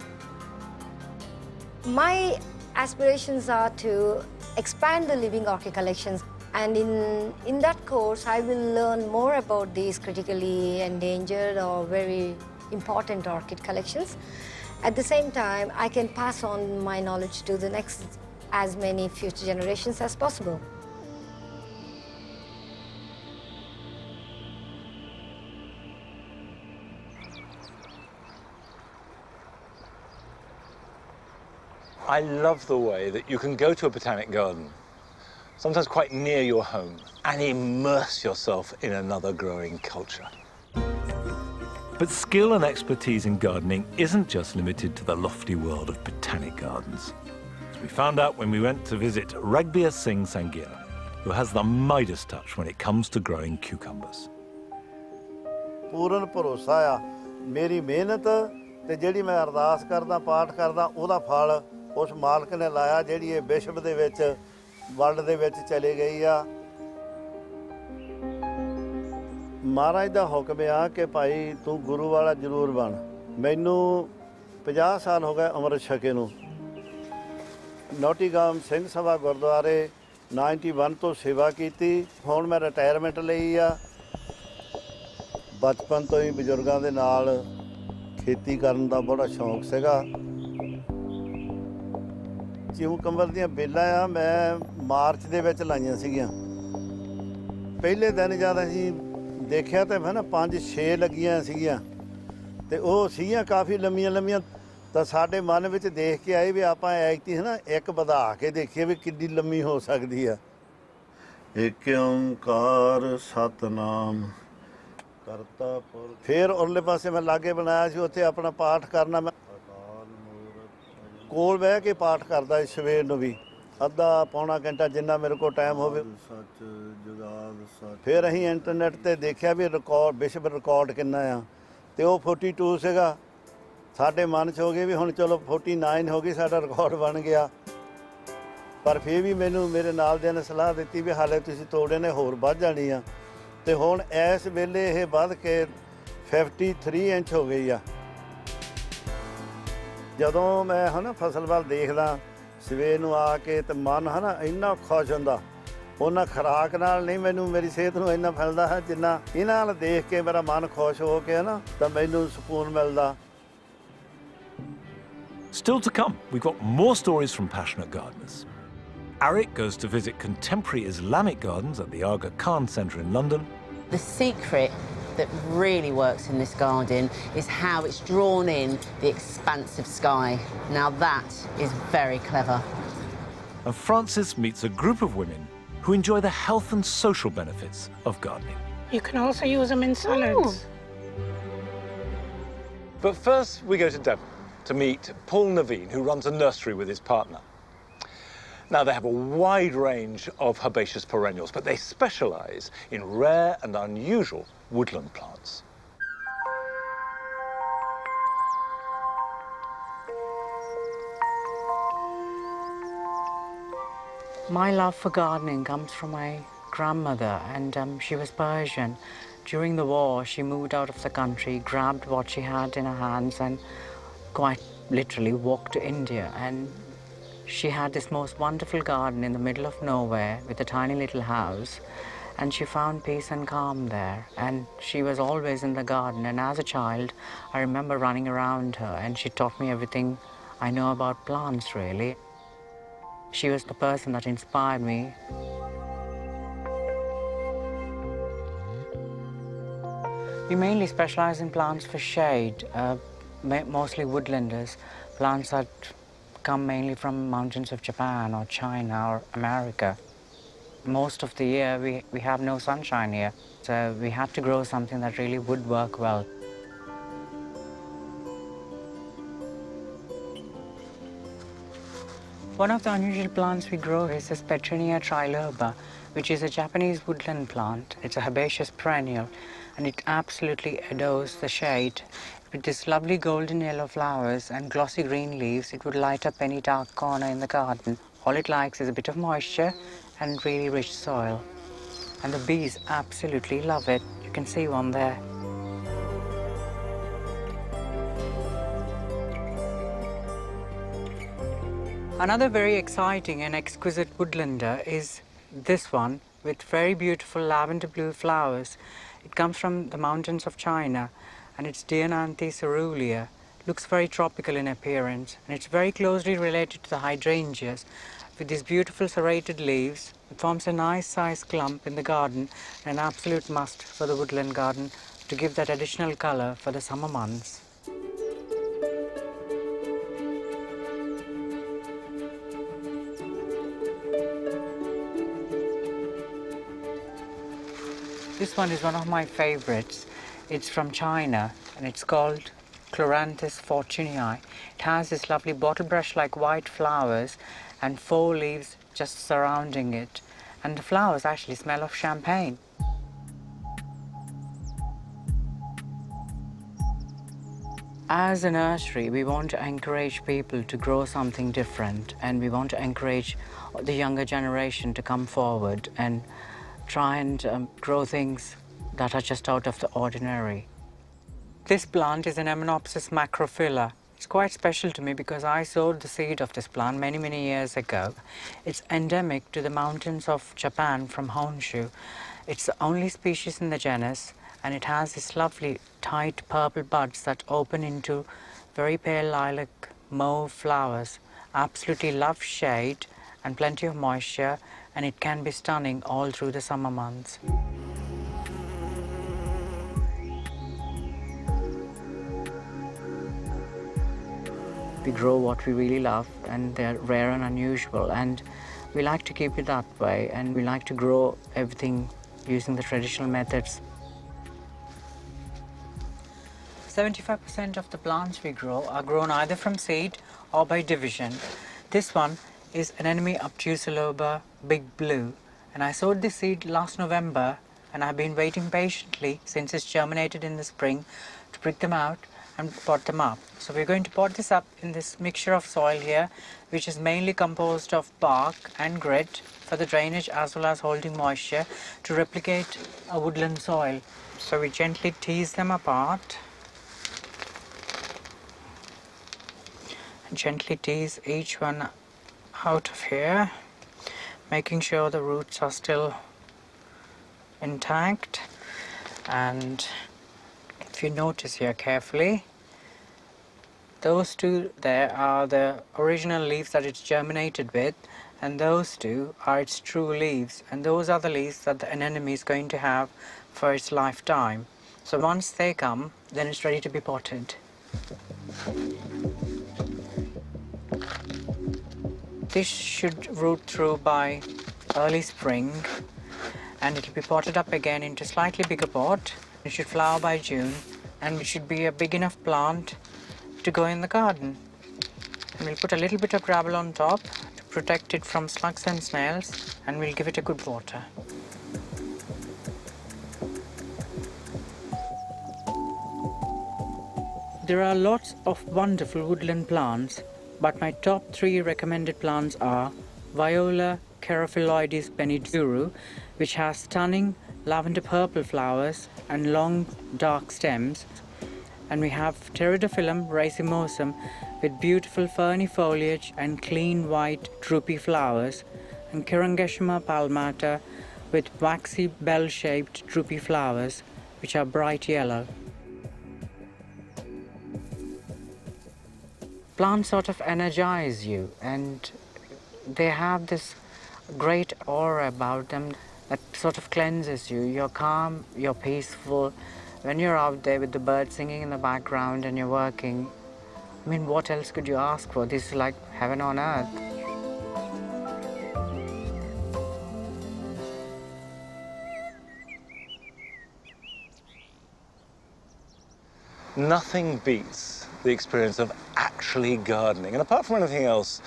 My aspirations are to expand the living orchid collections, and in that course I will learn more about these critically endangered or very important orchid collections. At the same time, I can pass on my knowledge to the next as many future generations as possible. I love the way that you can go to a botanic garden, sometimes quite near your home, and immerse yourself in another growing culture. But skill and expertise in gardening isn't just limited to the lofty world of botanic gardens. As we found out when we went to visit Ragbir Singh Sangira, who has the Midas touch when it comes to growing cucumbers. ਪੂਰਨ ਭਰੋਸਾ ਆ ਮੇਰੀ ਮਿਹਨਤ ਤੇ ਜਿਹੜੀ ਮੈਂ ਅਰਦਾਸ ਕਰਦਾ ਪਾਠ ਕਰਦਾ ਉਹਦਾ ਫਲ ਉਸ ਮਾਲਕ ਨੇ ਲਾਇਆ ਜਿਹੜੀ ਇਹ ਵਿਸ਼ਵ ਦੇ ਵਿੱਚ ਵਰਲਡ ਦੇ ਵਿੱਚ ਚਲੀ ਗਈ ਆ ਮਹਾਰਾਜ ਦਾ ਹੁਕਮ ਆ ਕਿ ਭਾਈ ਤੂੰ ਗੁਰੂ ਵਾਲਾ ਜ਼ਰੂਰ ਬਣ ਮੈਨੂੰ 50 ਸਾਲ ਹੋ ਗਏ ਅੰਮ੍ਰਿਤ ਛਕੇ ਨੂੰ ਨੌਟੀਗਾਮ ਸਿੰਘ ਸਭਾ ਗੁਰਦੁਆਰੇ 91 ਤੋਂ ਸੇਵਾ ਕੀਤੀ ਹੁਣ ਮੈਂ ਰਿਟਾਇਰਮੈਂਟ ਲਈ ਆ ਬਚਪਨ ਤੋਂ ਹੀ ਬਜ਼ੁਰਗਾਂ ਦੇ ਨਾਲ ਖੇਤੀ ਕਰਨ ਦਾ ਬੜਾ ਸ਼ੌਂਕ ਸੀਗਾ ਕਿਊਕੰਬਰ ਦੀਆਂ ਬੇਲਾਂ ਆ ਮੈਂ ਮਾਰਚ ਦੇ ਵਿੱਚ ਲਾਈਆਂ ਸੀਗੀਆਂ ਪਹਿਲੇ ਦਿਨ ਜਦ ਅਸੀਂ ਦੇਖਿਆ ਤਾਂ ਹੈ ਨਾ 5-6 ਲੱਗੀਆਂ ਸੀਗੀਆਂ ਤੇ ਉਹ ਸੀਗੀਆਂ ਕਾਫੀ ਲੰਮੀਆਂ ਤਾਂ ਸਾਡੇ ਮਨ ਵਿੱਚ ਦੇਖ ਕੇ ਆਏ ਵੀ ਆਪਾਂ ਐਕਤੀ ਹੈ ਨਾ ਇੱਕ ਵਧਾ ਕੇ ਦੇਖੀਏ ਵੀ ਕਿੰਨੀ ਲੰਮੀ ਹੋ ਸਕਦੀ ਆ ਏਕ ਓਂਕਾਰ ਸਤਨਾਮ फिर उरले पासे मैं लागे बनाया सी उत्थे अपना पाठ करना मैं कोल बह के पाठ करता सवेर नूं भी अद्धा पौना घंटा जिन्ना मेरे को टाइम होवे फिर असीं इंटरनेट ते देखिया भी रिकॉर्ड विश्व रिकॉर्ड किन्ना आ ते वो 42 सीगा साडे मन च हो गए भी हुण चलो 49 हो गई साडा रिकॉर्ड बन गया पर फिर भी मैनूं मेरे नाल दियां ने सलाह दित्ती भी हाले तुसीं तोड़े ने होर वध जाणी आ ਤੇ ਹੁਣ ਇਸ ਵੇਲੇ ਇਹ ਵੱਧ ਕੇ 53 ਇੰਚ ਹੋ ਗਈ ਆ ਜਦੋਂ ਮੈਂ ਹਨਾ ਫਸਲ ਵੱਲ ਦੇਖਦਾ ਸਵੇਰ ਨੂੰ ਆ ਕੇ ਤੇ ਮਨ ਹਨਾ ਇੰਨਾ ਖੁਸ਼ ਹੁੰਦਾ ਉਹਨਾਂ ਖੁਰਾਕ ਨਾਲ ਨਹੀਂ ਮੈਨੂੰ ਮੇਰੀ ਸਿਹਤ ਨੂੰ ਇੰਨਾ ਫੈਲਦਾ ਹੈ ਜਿੰਨਾ ਇਹਨਾਂ ਨਾਲ ਦੇਖ ਕੇ ਮੇਰਾ ਮਨ ਖੁਸ਼ ਹੋ ਕੇ ਨਾ ਤਾਂ ਮੈਨੂੰ ਸਕੂਨ ਮਿਲਦਾ Still to come, we've got more stories from passionate gardeners. Arik goes to visit contemporary Islamic gardens at the Aga Khan Centre in London. The secret that really works in this garden is how it's drawn in the expansive sky. Now that is very clever. And Francis meets a group of women who enjoy the health and social benefits of gardening. You can also use them in salads. But first we go to Devon to meet Paul Naveen, who runs a nursery with his partner. Now, they have a wide range of herbaceous perennials, but they specialise in rare and unusual woodland plants. My love for gardening comes from my grandmother, and she was Persian. During the war, she moved out of the country, grabbed what she had in her hands, and quite literally walked to India. And she had this most wonderful garden in the middle of nowhere with a tiny little house, and she found peace and calm there. And she was always in the garden, and as a child, I remember running around her, and she taught me everything I know about plants, really. She was the person that inspired me. We mainly specialize in plants for shade, mostly woodlanders, plants that come mainly from mountains of Japan or China or America. Most of the year we have no sunshine here, so we had to grow something that really would work well. One of the unusual plants we grow is this Petronia triloba, which is a Japanese woodland plant. It's a herbaceous perennial, and it absolutely adores the shade. With these lovely golden yellow flowers and glossy green leaves, it would light up any dark corner in the garden. All it likes is a bit of moisture and really rich soil. And the bees absolutely love it. You can see one there. Another very exciting and exquisite woodlander is this one with very beautiful lavender blue flowers. It comes from the mountains of China, and it's Diananthe cerulea. Looks very tropical in appearance, and it's very closely related to the hydrangeas. With these beautiful serrated leaves, it forms a nice sized clump in the garden, an absolute must for the woodland garden to give that additional color for the summer months. This one is one of my favorites. It's from China, and it's called Chloranthus fortunei. It has this lovely bottle brush-like white flowers and 4 leaves just surrounding it. And the flowers actually smell of champagne. As a nursery, we want to encourage people to grow something different, and we want to encourage the younger generation to come forward and try and grow things that are just out of the ordinary. This plant is an Emenopsis macrophylla. It's quite special to me because I sowed the seed of this plant many, many years ago. It's endemic to the mountains of Japan from Honshu. It's the only species in the genus, and it has these lovely tight purple buds that open into very pale lilac mauve flowers. Absolutely love shade and plenty of moisture, and it can be stunning all through the summer months. We grow what we really love, and they're rare and unusual, and we like to keep it that way, and we like to grow everything using the traditional methods. 75% of the plants we grow are grown either from seed or by division. This one is Anemone obtusiloba Big Blue, and I sowed this seed last November, and I've been waiting patiently since it's germinated in the spring to prick them out and pot them up. So we're going to pot this up in this mixture of soil here, which is mainly composed of bark and grit for the drainage as well as holding moisture to replicate a woodland soil. So we gently tease them apart. Gently tease each one out of here, making sure the roots are still intact. And if you notice here carefully, those two there are the original leaves that it's germinated with, and those two are its true leaves, and those are the leaves that the anemone is going to have for its lifetime. So once they come, then it's ready to be potted. This should root through by early spring, and it'll be potted up again into a slightly bigger pot. It should flower by June, and it should be a big enough plant to go in the garden. And we'll put a little bit of gravel on top to protect it from slugs and snails, and we'll give it a good water. There are lots of wonderful woodland plants, but my top 3 recommended plants are Viola Carophyloides beniduru, which has stunning lavender purple flowers and long dark stems. And we have Pteridophyllum racemosum with beautiful ferny foliage and clean white droopy flowers, and Chirangeshima palmata with waxy bell-shaped droopy flowers, which are bright yellow. Plants sort of energize you, and they have this great aura about them that sort of cleanses you. You're calm, you're peaceful. When you're out there with the birds singing in the background and you're working, I mean, what else could you ask for? This is like heaven on earth. Nothing beats the experience of actually gardening. And apart from anything else,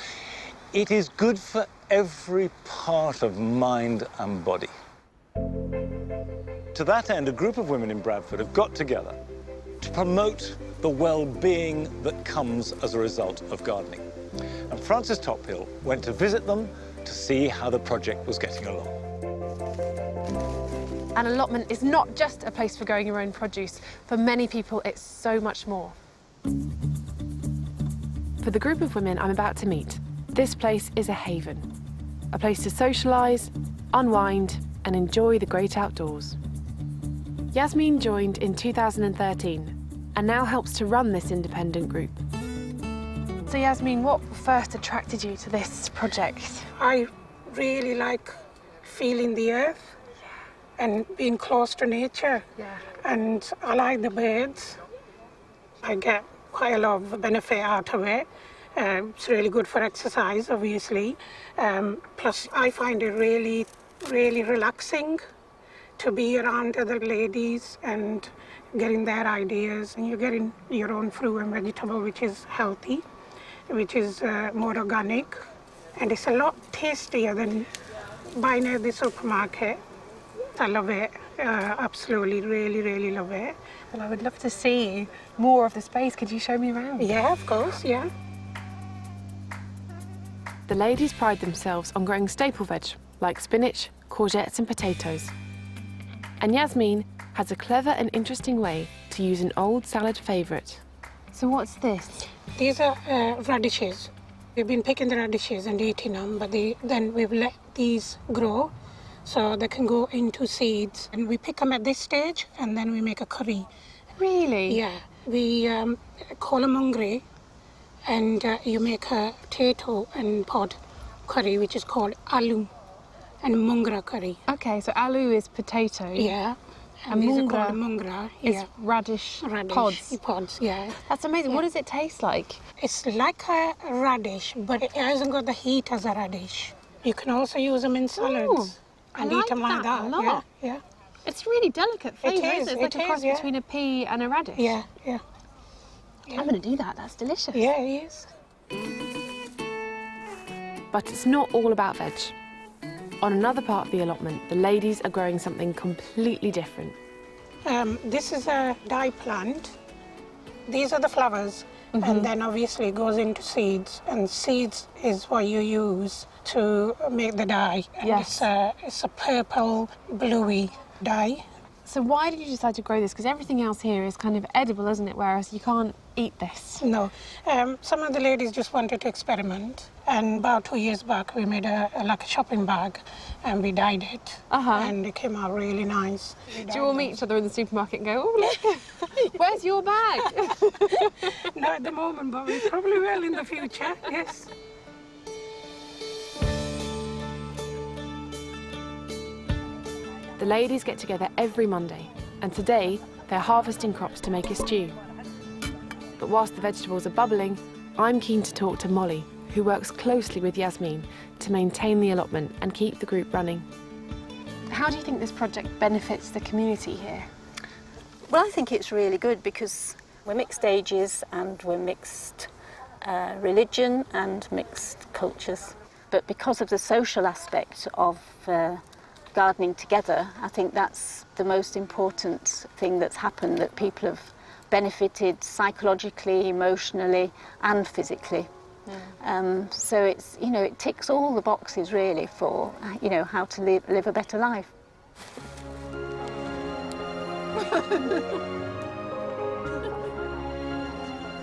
it is good for every part of mind and body. To that end, a group of women in Bradford have got together to promote the well-being that comes as a result of gardening. And Frances Tophill went to visit them to see how the project was getting along. An allotment is not just a place for growing your own produce. For many people, it's so much more. For the group of women I'm about to meet, this place is a haven. A place to socialise, unwind, and enjoy the great outdoors. Yasmin joined in 2013 and now helps to run this independent group. So Yasmin, what first attracted you to this project? I really like feeling the earth and being close to nature. Yeah. And I like the birds. I get quite a lot of benefit out of it. It's really good for exercise, obviously. Plus, I find it really, really relaxing to be around other ladies and getting their ideas, and you're getting your own fruit and vegetable, which is healthy, which is more organic, and it's a lot tastier than buying at the supermarket. I love it, absolutely, really, really love it. Well, I would love to see more of the space. Could you show me around? Yeah, of course, yeah. The ladies pride themselves on growing staple veg, like spinach, courgettes and potatoes. And Yasmin has a clever and interesting way to use an old salad favourite. So what's this? These are radishes. We've been picking the radishes and eating them, but then we've let these grow so they can go into seeds. And we pick them at this stage, and then we make a curry. Really? Yeah. We call them mungre, and you make a potato and pod curry, which is called aloo and mungra curry. Okay, so aloo is potato. Yeah. And these mungra are called mungra. is Yeah. radish Radish pods. Yeah. That's amazing. Yeah. What does it taste like? It's like a radish, but it hasn't got the heat as a radish. You can also use them in salads and I eat them like that. a lot. Yeah, yeah. It's really delicate flavour, It is, isn't it? It's like a cross yeah. between a pea and a radish. Yeah, yeah. I'm going to do that. That's delicious. Yeah, it is. But it's not all about veg. On another part of the allotment, the ladies are growing something completely different. This is a dye plant. These are the flowers, and then obviously it goes into seeds, and seeds is what you use to make the dye. And Yes. It's a purple, bluey dye. So why did you decide to grow this? Because everything else here is kind of edible, isn't it? Whereas you can't eat this. No. Some of the ladies just wanted to experiment, and about 2 years back we made a shopping bag, and we dyed it, and it came out really nice. Do you all meet each other in the supermarket and go, oh, look, where's your bag? Not at the moment, but we probably will in the future, yes. The ladies get together every Monday, and today they're harvesting crops to make a stew. But whilst the vegetables are bubbling, I'm keen to talk to Molly, who works closely with Yasmin to maintain the allotment and keep the group running. How do you think this project benefits the community here? Well, I think it's really good because we're mixed ages and we're mixed religion and mixed cultures. But because of the social aspect of gardening together, I think that's the most important thing that's happened, that people have benefited psychologically, emotionally and physically. So it's, you know, it ticks all the boxes really for, you know, how to live a better life.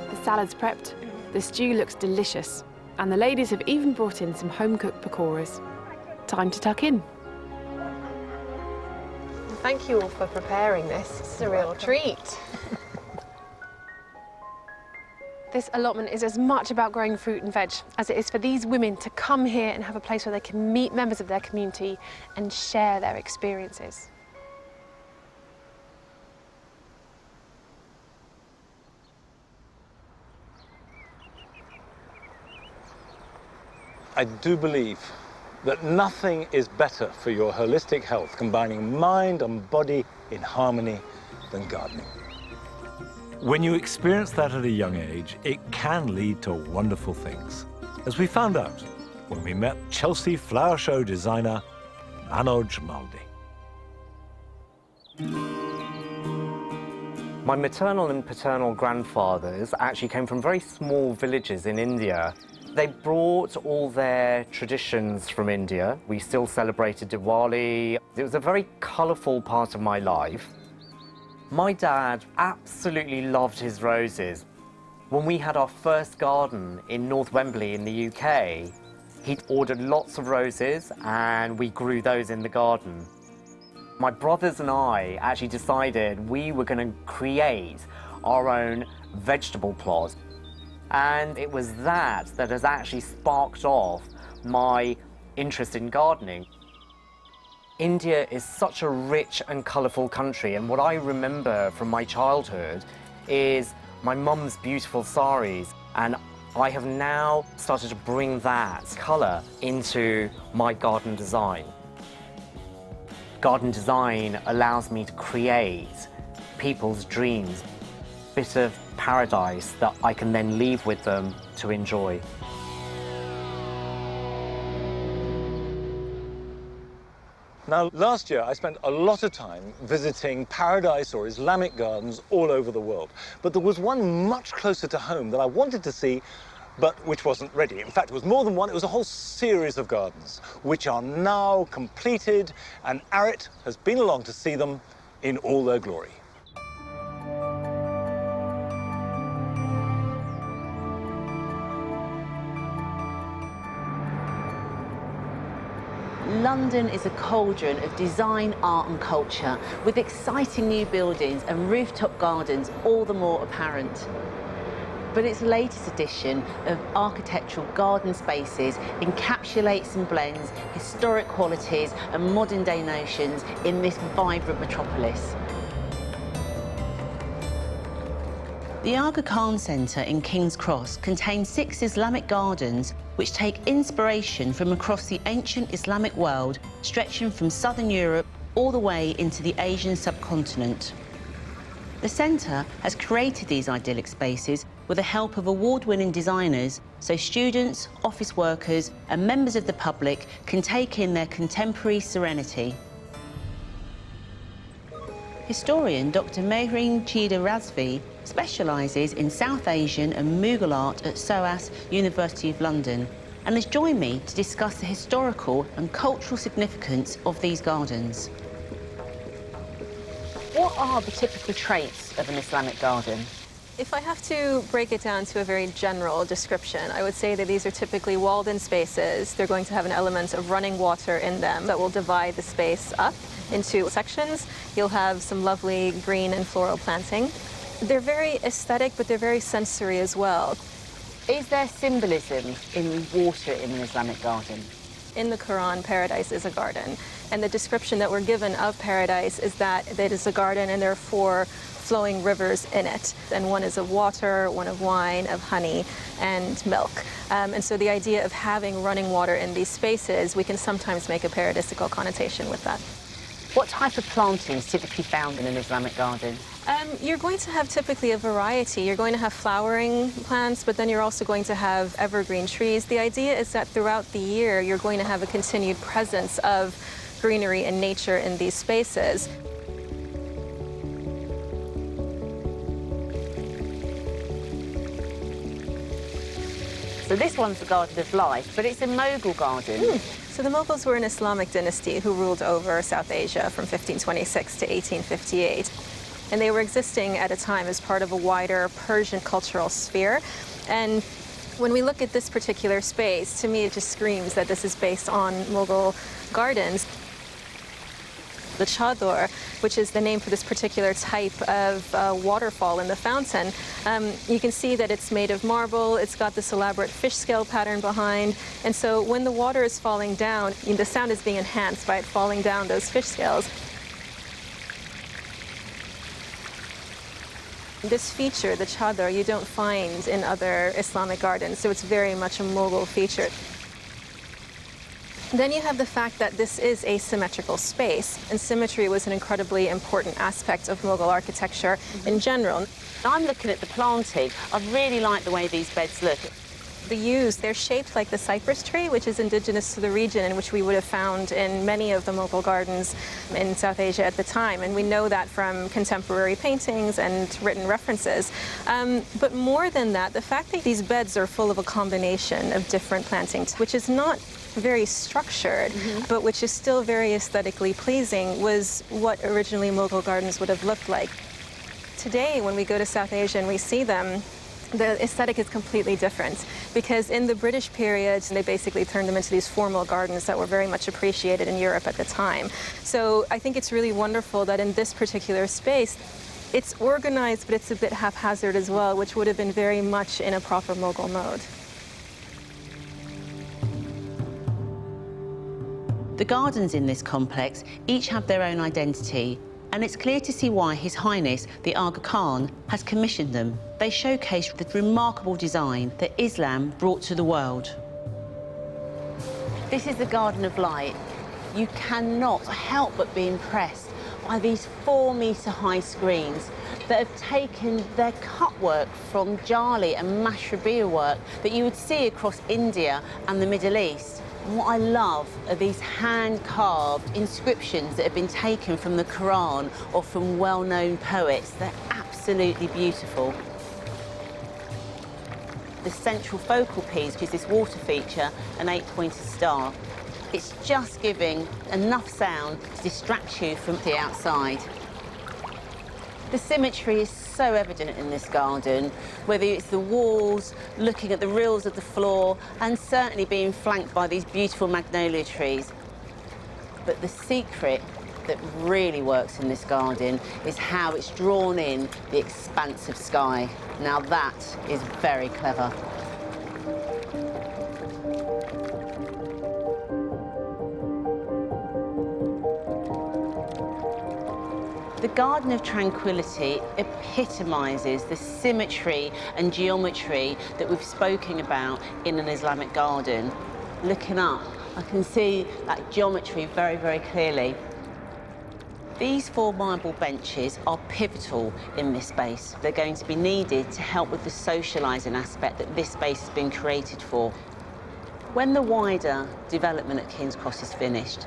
The salad's prepped, the stew looks delicious, and the ladies have even brought in some home-cooked pakoras. Time to tuck in. Thank you all for preparing this. It's a real treat. This allotment is as much about growing fruit and veg as it is for these women to come here and have a place where they can meet members of their community and share their experiences. I do believe that nothing is better for your holistic health, combining mind and body in harmony, than gardening. When you experience that at a young age, it can lead to wonderful things. As we found out when we met Chelsea Flower Show designer Manoj Maldi. My maternal and paternal grandfathers actually came from very small villages in India. They brought all their traditions from India. We still celebrated Diwali. It was a very colourful part of my life. My dad absolutely loved his roses. When we had our first garden in North Wembley in the UK, he'd ordered lots of roses and we grew those in the garden. My brothers and I actually decided we were going to create our own vegetable plot. And it was that has actually sparked off my interest in gardening. India is such a rich and colourful country, and what I remember from my childhood is my mum's beautiful saris, and I have now started to bring that colour into my garden design. Garden design allows me to create people's dreams, a bit of paradise that I can then leave with them to enjoy. Now, last year I spent a lot of time visiting paradise or Islamic gardens all over the world. But there was one much closer to home that I wanted to see, but which wasn't ready. In fact, it was more than one, it was a whole series of gardens, which are now completed, and Arit has been along to see them in all their glory. London is a cauldron of design, art and culture, with exciting new buildings and rooftop gardens all the more apparent. But its latest edition of architectural garden spaces encapsulates and blends historic qualities and modern-day notions in this vibrant metropolis. The Aga Khan Centre in King's Cross contains 6 Islamic gardens which take inspiration from across the ancient Islamic world, stretching from southern Europe all the way into the Asian subcontinent. The centre has created these idyllic spaces with the help of award-winning designers, so students, office workers and members of the public can take in their contemporary serenity. Historian Dr. Mehreen Chida Razvi specialises in South Asian and Mughal art at SOAS, University of London, and has joined me to discuss the historical and cultural significance of these gardens. What are the typical traits of an Islamic garden? If I have to break it down to a very general description, I would say that these are typically walled-in spaces. They're going to have an element of running water in them that will divide the space up into sections. You'll have some lovely green and floral planting. They're very aesthetic, but they're very sensory as well. Is there symbolism in water in an Islamic garden? In the Quran, paradise is a garden. And the description that we're given of paradise is that it is a garden and there are 4 flowing rivers in it. And one is of water, one of wine, of honey, and milk. And so the idea of having running water in these spaces, we can sometimes make a paradisical connotation with that. What type of planting is typically found in an Islamic garden? You're going to have typically a variety. You're going to have flowering plants, but then you're also going to have evergreen trees. The idea is that throughout the year, you're going to have a continued presence of greenery and nature in these spaces. So this one's the Garden of Life, but it's a Mughal garden. So the Mughals were an Islamic dynasty who ruled over South Asia from 1526 to 1858. And they were existing at a time as part of a wider Persian cultural sphere. And when we look at this particular space, to me it just screams that this is based on Mughal gardens. The chador, which is the name for this particular type of waterfall in the fountain, you can see that it's made of marble, it's got this elaborate fish scale pattern behind, and so when the water is falling down, the sound is being enhanced by it falling down those fish scales. This feature, the chador, you don't find in other Islamic gardens, so it's very much a Mughal feature. Then you have the fact that this is a symmetrical space, and symmetry was an incredibly important aspect of Mughal architecture in general. I'm looking at the planting. I really like the way these beds look. The yews, they're shaped like the cypress tree, which is indigenous to the region and which we would have found in many of the Mughal gardens in South Asia at the time. And we know that from contemporary paintings and written references. But more than that, the fact that these beds are full of a combination of different plantings, which is not very structured, but which is still very aesthetically pleasing, was what originally Mughal gardens would have looked like. Today, when we go to South Asia and we see them, the aesthetic is completely different, because in the British period, they basically turned them into these formal gardens that were very much appreciated in Europe at the time. So I think it's really wonderful that in this particular space, it's organized, but it's a bit haphazard as well, which would have been very much in a proper Mughal mode. The gardens in this complex each have their own identity, and it's clear to see why His Highness, the Aga Khan, has commissioned them. They showcase the remarkable design that Islam brought to the world. This is the Garden of Light. You cannot help but be impressed by these 4-metre-high screens that have taken their cut work from Jali and Mashrabiyya work that you would see across India and the Middle East. And what I love are these hand-carved inscriptions that have been taken from the Quran or from well-known poets. They're absolutely beautiful. The central focal piece is this water feature, an 8-pointed star. It's just giving enough sound to distract you from the outside. The symmetry is so evident in this garden, whether it's the walls, looking at the rills of the floor, and certainly being flanked by these beautiful magnolia trees. But the secret that really works in this garden is how it's drawn in the expanse of sky. Now that is very clever. The Garden of Tranquility epitomises the symmetry and geometry that we've spoken about in an Islamic garden. Looking up, I can see that geometry very, very clearly. These 4 marble benches are pivotal in this space. They're going to be needed to help with the socialising aspect that this space has been created for. When the wider development at King's Cross is finished,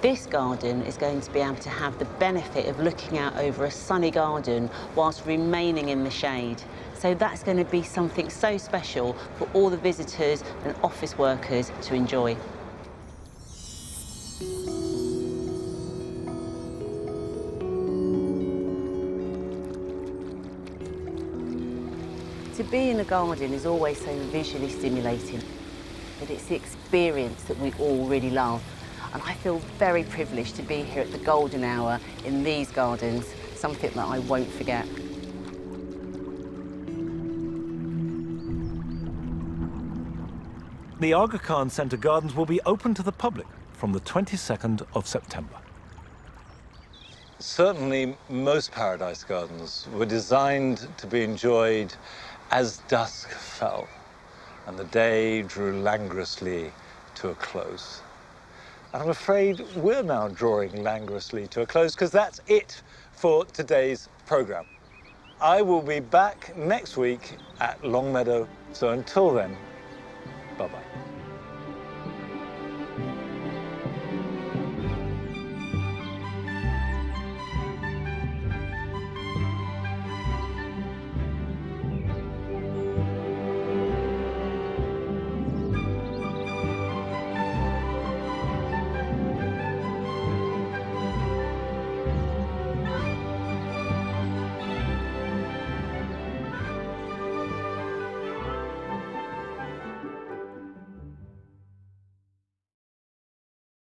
this garden is going to be able to have the benefit of looking out over a sunny garden whilst remaining in the shade. So that's going to be something so special for all the visitors and office workers to enjoy. To be in a garden is always so visually stimulating, but it's the experience that we all really love. And I feel very privileged to be here at the golden hour in these gardens, something that I won't forget. The Aga Khan Centre Gardens will be open to the public from the 22nd of September. Certainly, most paradise gardens were designed to be enjoyed as dusk fell and the day drew languorously to a close. And I'm afraid we're now drawing languorously to a close, because that's it for today's programme. I will be back next week at Longmeadow, so until then, bye-bye.